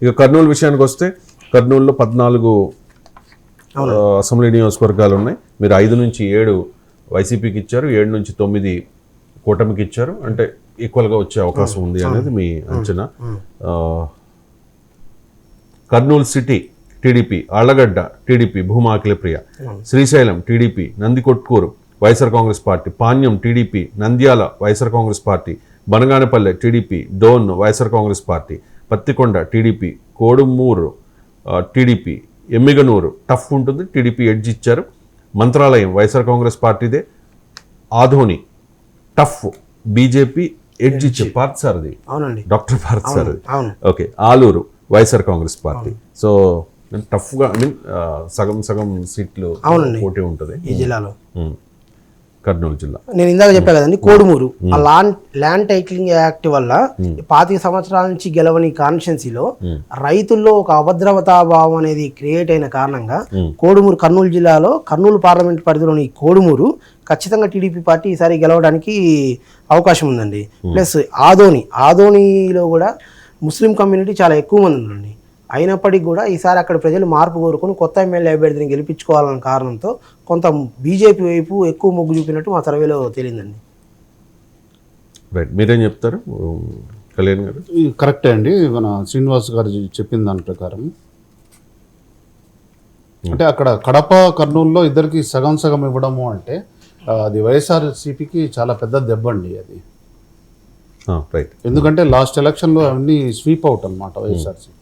ఇక కర్నూలు విషయానికి వస్తే కర్నూలులో 14 అసెంబ్లీ నియోజకవర్గాలు ఉన్నాయి. మీరు 5 నుంచి 7 వైసీపీకి ఇచ్చారు, 7 నుంచి 9 కూటమికి ఇచ్చారు. అంటే ఈక్వల్గా వచ్చే అవకాశం ఉంది అనేది మీ అంచనా. Kurnool city TDP, Allagadda TDP Bhuma Akhilapriya, Srisailam TDP, Nandikotkur YSR Congress party, Panyam TDP, Nandyal YSR Congress party, Banaganapalle TDP, Dhone YSR Congress party, Pattikonda TDP, Kodumur TDP, Yemmiganur tough ఉంటుంది, టీడీపీ ఎడ్జ్ ఇచ్చారు. మంత్రాలయం వైఎస్ఆర్ కాంగ్రెస్ పార్టీదే, ఆధోని టఫ్ బీజేపీ ఎడ్జ్ ఇచ్చారు. Parthasarathi, doctor Parthasarathi. Okay, Alur YSR Congress party. So టఫ్గా సగం సీట్లు పోటీ ఉంటుంది ఈ జిల్లాలో. కర్నూలు జిల్లా నేను ఇందాక చెప్పా కదండి, కోడుమూరు ఆ ల్యాండ్ టైటిలింగ్ యాక్ట్ వల్ల 25 సంవత్సరాల నుంచి గెలవని కాన్స్టిట్యున్సీలో రైతుల్లో ఒక అభద్రతా భావం అనేది క్రియేట్ అయిన కారణంగా కోడుమూరు కర్నూలు జిల్లాలో కర్నూలు పార్లమెంట్ పరిధిలోని కోడుమూరు ఖచ్చితంగా టీడీపీ పార్టీ ఈసారి గెలవడానికి అవకాశం ఉందండి. ప్లస్ ఆదోనిలో కూడా ముస్లిం కమ్యూనిటీ చాలా ఎక్కువ మంది ఉందండి. అయినప్పటికీ కూడా ఈసారి అక్కడ ప్రజలు మార్పు కోరుకొని కొత్త ఎమ్మెల్యే అభ్యర్థిని గెలిపించుకోవాలన్న కారణంతో కొంత బీజేపీ వైపు ఎక్కువ మొగ్గు చూపినట్టు మా సర్వేలో తేలిందండి. రైట్, మీరేం చెప్తారు కళ్యాణ్ గారు? కరెక్టే అండి, మన శ్రీనివాస్ గారు చెప్పిన దాని ప్రకారం. అంటే అక్కడ కడప కర్నూలులో ఇద్దరికి సగం ఇవ్వడము అంటే అది వైఎస్ఆర్సీపీకి చాలా పెద్ద దెబ్బ అండి అది. రైట్, ఎందుకంటే లాస్ట్ ఎలక్షన్లో అవన్నీ స్వీప్ అవుట్ అనమాట వైఎస్ఆర్సీపీకి.